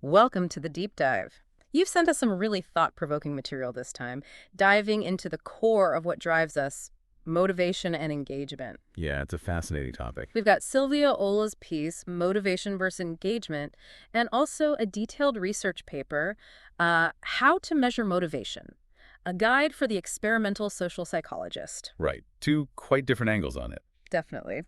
Welcome to the deep dive. You've sent us some really thought-provoking material this time, diving into the core of what drives us, motivation and engagement. Yeah, it's a fascinating topic. We've got Sylvia Ola's piece, Motivation versus Engagement, and also a detailed research paper, How to Measure Motivation, a guide for the experimental social psychologist. Right. Two quite different angles on it. Definitely.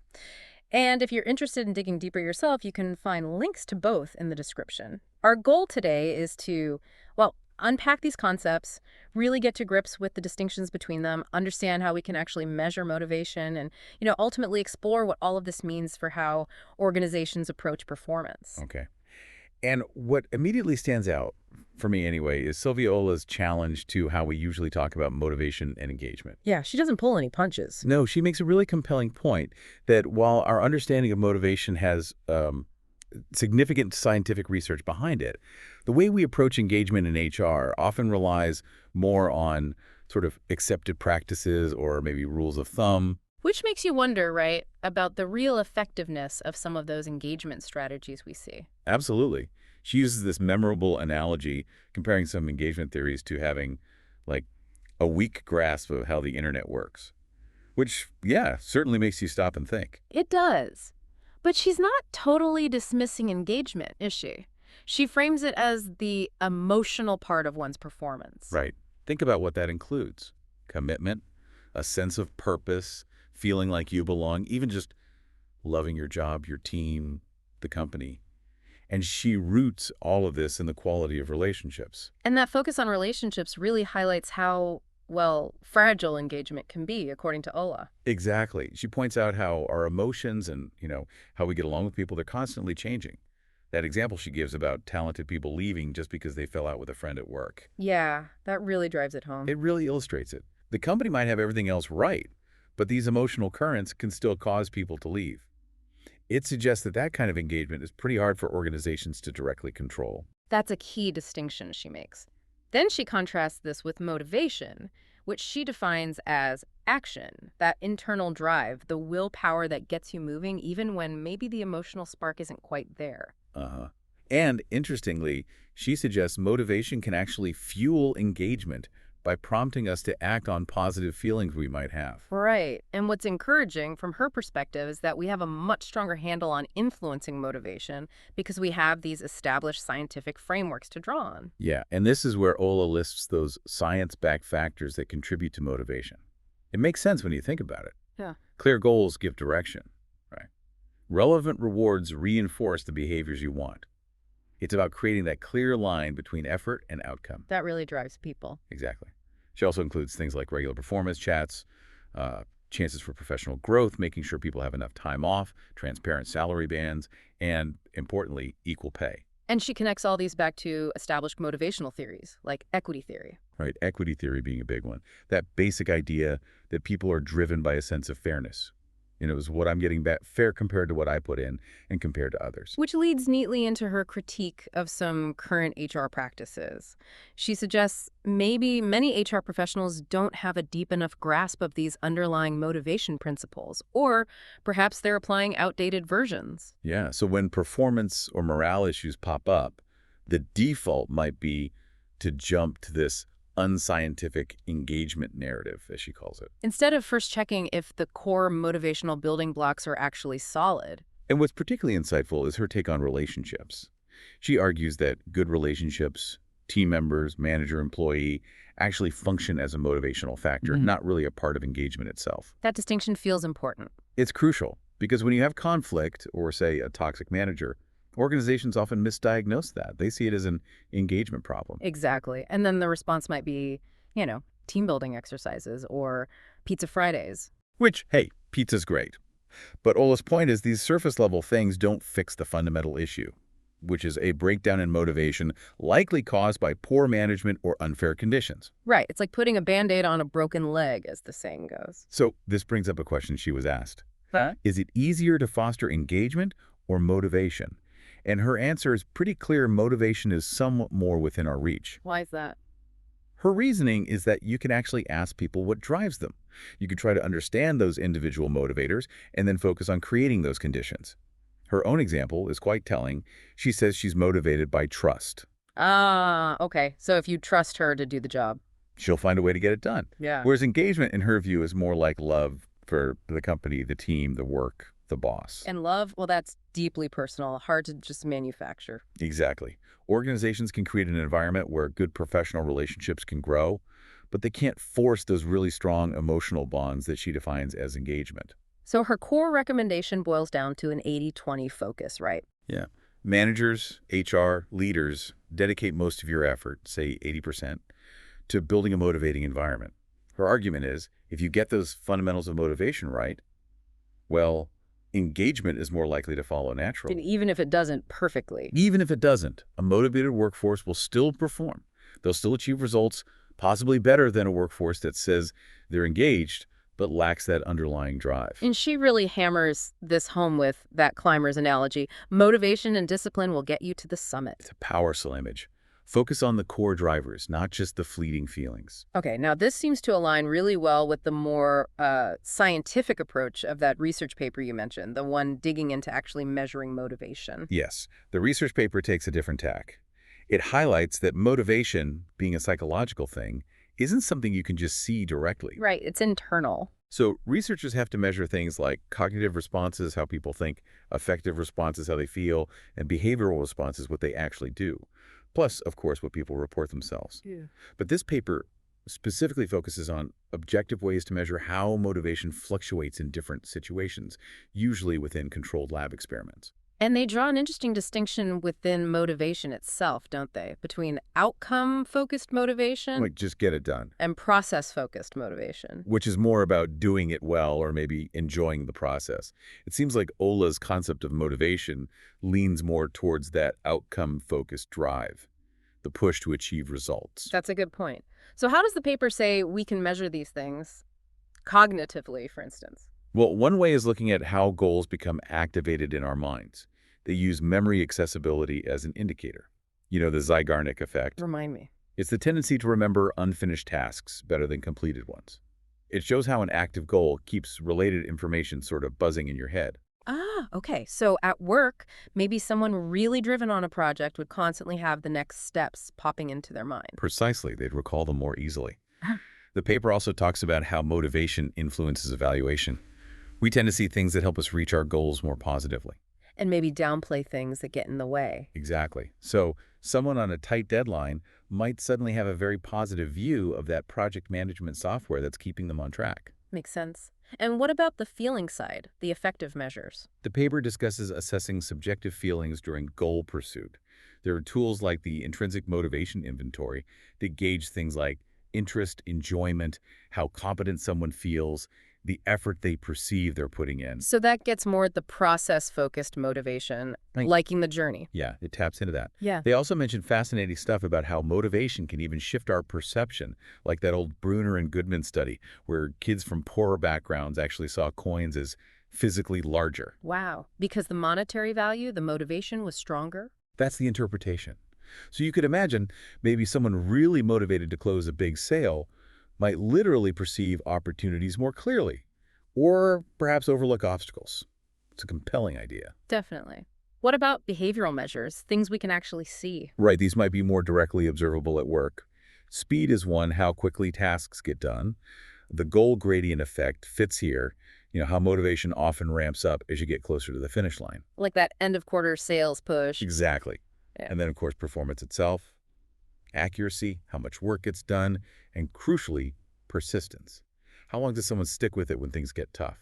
And if you're interested in digging deeper yourself, you can find links to both in the description. Our goal today is to, well, unpack these concepts, really get to grips with the distinctions between them, understand how we can actually measure motivation, and, ultimately explore what all of this means for how organizations approach performance. Okay. And what immediately stands out, for me anyway, is Sylvia Ola's challenge to how we usually talk about motivation and engagement. Yeah, she doesn't pull any punches. No, she makes a really compelling point that while our understanding of motivation has significant scientific research behind it, the way we approach engagement in HR often relies more on sort of accepted practices or maybe rules of thumb. Which makes you wonder, right, about the real effectiveness of some of those engagement strategies we see. Absolutely. She uses this memorable analogy comparing some engagement theories to having, like, a weak grasp of how the internet works, which, yeah, certainly makes you stop and think. It does. But she's not totally dismissing engagement, is she? She frames it as the emotional part of one's performance. Right. Think about what that includes. Commitment, a sense of purpose, feeling like you belong, even just loving your job, your team, the company. And she roots all of this in the quality of relationships. And that focus on relationships really highlights how, well, fragile engagement can be, according to Ola. Exactly. She points out how our emotions and, how we get along with people, they're constantly changing. That example she gives about talented people leaving just because they fell out with a friend at work. Yeah, that really drives it home. It really illustrates it. The company might have everything else right, but these emotional currents can still cause people to leave. It suggests that that kind of engagement is pretty hard for organizations to directly control. That's a key distinction she makes. Then she contrasts this with motivation, which she defines as action, that internal drive, the willpower that gets you moving even when maybe the emotional spark isn't quite there. Uh-huh. And interestingly, she suggests motivation can actually fuel engagement by prompting us to act on positive feelings we might have. Right. And what's encouraging from her perspective is that we have a much stronger handle on influencing motivation because we have these established scientific frameworks to draw on. Yeah, and this is where Ola lists those science-backed factors that contribute to motivation. It makes sense when you think about it. Yeah. Clear goals give direction, right? Relevant rewards reinforce the behaviors you want. It's about creating that clear line between effort and outcome. That really drives people. Exactly. She also includes things like regular performance chats, chances for professional growth, making sure people have enough time off, transparent salary bands, and, importantly, equal pay. And she connects all these back to established motivational theories, like equity theory. Right? Equity theory being a big one. That basic idea that people are driven by a sense of fairness. Is what I'm getting back fair compared to what I put in and compared to others. Which leads neatly into her critique of some current HR practices. She suggests maybe many HR professionals don't have a deep enough grasp of these underlying motivation principles, or perhaps they're applying outdated versions. Yeah, so when performance or morale issues pop up, the default might be to jump to this unscientific engagement narrative, as she calls it. Instead of first checking if the core motivational building blocks are actually solid. And what's particularly insightful is her take on relationships. She argues that good relationships, team members, manager, employee, actually function as a motivational factor, not really a part of engagement itself. That distinction feels important. It's crucial because when you have conflict or, say, a toxic manager, organizations often misdiagnose that. They see it as an engagement problem. Exactly. And then the response might be, team building exercises or pizza Fridays. Which, hey, pizza's great. But Ola's point is these surface-level things don't fix the fundamental issue, which is a breakdown in motivation likely caused by poor management or unfair conditions. Right. It's like putting a Band-Aid on a broken leg, as the saying goes. So this brings up a question she was asked. Huh? Is it easier to foster engagement or motivation? And her answer is pretty clear: motivation is somewhat more within our reach. Why is that? Her reasoning is that you can actually ask people what drives them. You can try to understand those individual motivators and then focus on creating those conditions. Her own example is quite telling. She says she's motivated by trust. Ah, okay. So if you trust her to do the job. She'll find a way to get it done. Yeah. Whereas engagement, in her view, is more like love for the company, the team, the work, the boss. And love, well, that's deeply personal, hard to just manufacture. Exactly. Organizations can create an environment where good professional relationships can grow, but they can't force those really strong emotional bonds that she defines as engagement. So her core recommendation boils down to an 80-20 focus, right? Yeah. Managers, HR, leaders dedicate most of your effort, say 80%, to building a motivating environment. Her argument is, if you get those fundamentals of motivation right, well, engagement is more likely to follow And naturally. even if it doesn't perfectly. Even if it doesn't, a motivated workforce will still perform. They'll still achieve results possibly better than a workforce that says they're engaged but lacks that underlying drive. And she really hammers this home with that climber's analogy. Motivation and discipline will get you to the summit. It's a powerful image. Focus on the core drivers, not just the fleeting feelings. Okay, now this seems to align really well with the more scientific approach of that research paper you mentioned, the one digging into actually measuring motivation. Yes, the research paper takes a different tack. It highlights that motivation, being a psychological thing, isn't something you can just see directly. Right, it's internal. So researchers have to measure things like cognitive responses, how people think, affective responses, how they feel, and behavioral responses, what they actually do. Plus, of course, what people report themselves. Yeah. But this paper specifically focuses on objective ways to measure how motivation fluctuates in different situations, usually within controlled lab experiments. And they draw an interesting distinction within motivation itself, don't they? Between outcome-focused motivation Like, just get it done, and process-focused motivation. which is more about doing it well or maybe enjoying the process. It seems like Ola's concept of motivation leans more towards that outcome-focused drive, the push to achieve results. That's a good point. So how does the paper say we can measure these things cognitively, for instance? Well, one way is looking at how goals become activated in our minds. They use memory accessibility as an indicator. You know, the Zeigarnik effect. Remind me. It's the tendency to remember unfinished tasks better than completed ones. It shows how an active goal keeps related information sort of buzzing in your head. Ah, okay. So at work, maybe someone really driven on a project would constantly have the next steps popping into their mind. Precisely, they'd recall them more easily. The paper also talks about how motivation influences evaluation. We tend to see things that help us reach our goals more positively. And maybe downplay things that get in the way. Exactly. So someone on a tight deadline might suddenly have a very positive view of that project management software that's keeping them on track. Makes sense. And what about the feeling side, the affective measures? The paper discusses assessing subjective feelings during goal pursuit. There are tools like the intrinsic motivation inventory that gauge things like interest, enjoyment, how competent someone feels, the effort they perceive they're putting in. So that gets more at the process-focused motivation, Right. liking the journey. Yeah, it taps into that. Yeah. They also mention fascinating stuff about how motivation can even shift our perception, like that old Bruner and Goodman study, where kids from poorer backgrounds actually saw coins as physically larger. Wow. Because the monetary value, the motivation was stronger? That's the interpretation. So you could imagine maybe someone really motivated to close a big sale might literally perceive opportunities more clearly, or perhaps overlook obstacles. It's a compelling idea. Definitely. What about behavioral measures, things we can actually see? Right, these might be more directly observable at work. Speed is one, how quickly tasks get done. The goal gradient effect fits here, how motivation often ramps up as you get closer to the finish line. Like that end-of-quarter sales push. Exactly. Yeah. And then, of course, performance itself, accuracy, how much work gets done, and crucially, persistence. How long does someone stick with it when things get tough?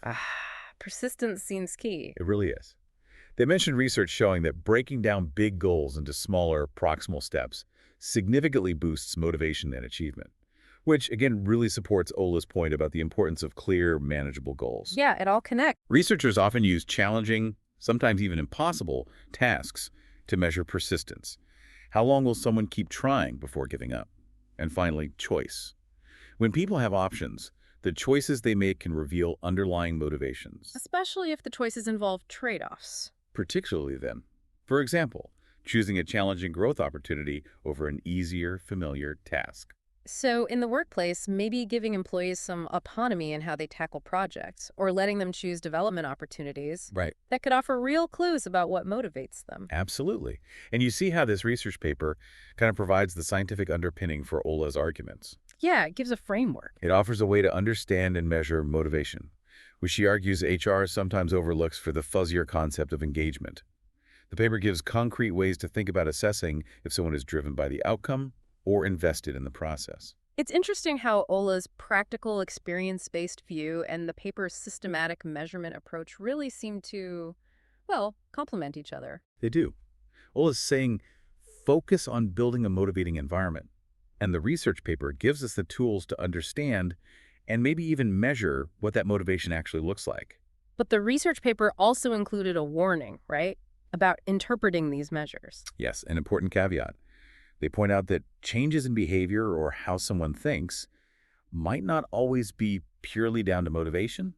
Persistence seems key. It really is. They mentioned research showing that breaking down big goals into smaller, proximal steps significantly boosts motivation and achievement, which, again, really supports Ola's point about the importance of clear, manageable goals. Yeah, it all connects. Researchers often use challenging, sometimes even impossible, tasks to measure persistence. How long will someone keep trying before giving up? And finally, choice. When people have options, the choices they make can reveal underlying motivations, Especially if the choices involve trade-offs. particularly then. For example, choosing a challenging growth opportunity over an easier, familiar task. So, in the workplace, maybe giving employees some autonomy in how they tackle projects or letting them choose development opportunities Right. that could offer real clues about what motivates them. Absolutely. And you see how this research paper kind of provides the scientific underpinning for Ola's arguments. Yeah, it gives a framework. It offers a way to understand and measure motivation, which she argues HR sometimes overlooks for the fuzzier concept of engagement. The paper gives concrete ways to think about assessing if someone is driven by the outcome or invested in the process. It's interesting how Ola's practical, experience-based view and the paper's systematic measurement approach really seem to, well, complement each other. They do. Ola's saying focus on building a motivating environment. And the research paper gives us the tools to understand and maybe even measure what that motivation actually looks like. But the research paper also included a warning, right, about interpreting these measures. Yes, an important caveat. They point out that changes in behavior or how someone thinks might not always be purely down to motivation.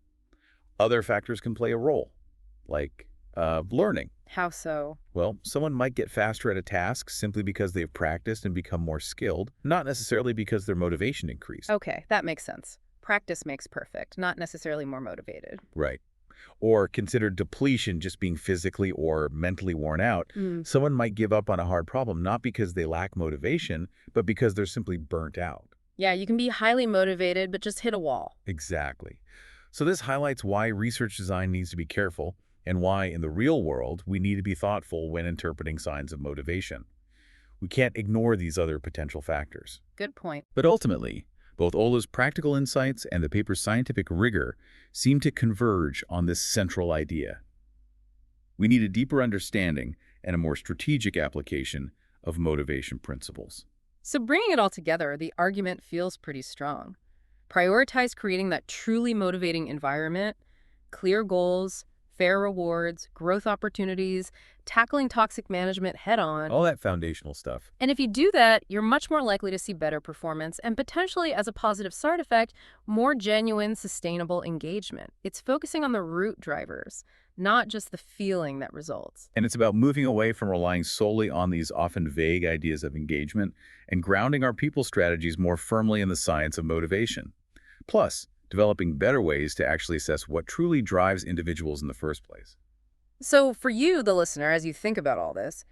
Other factors can play a role, like learning. How so? Well, someone might get faster at a task simply because they've practiced and become more skilled, not necessarily because their motivation increased. Okay, that makes sense. Practice makes perfect, not necessarily more motivated. Right. Or consider depletion just being physically or mentally worn out. Mm. Someone might give up on a hard problem not because they lack motivation, but because they're simply burnt out. Yeah, you can be highly motivated, but just hit a wall. Exactly. So this highlights why research design needs to be careful and why, in the real world, we need to be thoughtful when interpreting signs of motivation. We can't ignore these other potential factors. Good point. But ultimately, both Ola's practical insights and the paper's scientific rigor seem to converge on this central idea. We need a deeper understanding and a more strategic application of motivation principles. So bringing it all together, the argument feels pretty strong. Prioritize creating that truly motivating environment, clear goals, fair rewards, growth opportunities, tackling toxic management head on. All that foundational stuff. And if you do that, you're much more likely to see better performance and potentially, as a positive side effect, more genuine, sustainable engagement. It's focusing on the root drivers, not just the feeling that results. And it's about moving away from relying solely on these often vague ideas of engagement and grounding our people strategies more firmly in the science of motivation. Plus, developing better ways to actually assess what truly drives individuals in the first place. So for you, the listener, as you think about all this,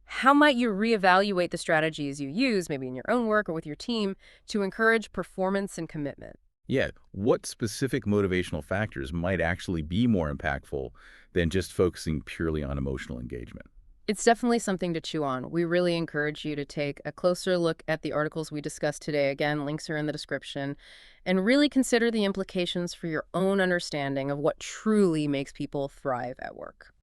how might you reevaluate the strategies you use, maybe in your own work or with your team, to encourage performance and commitment? Yeah, what specific motivational factors might actually be more impactful than just focusing purely on emotional engagement? It's definitely something to chew on. We really encourage you to take a closer look at the articles we discussed today. Again, links are in the description. And really consider the implications for your own understanding of what truly makes people thrive at work.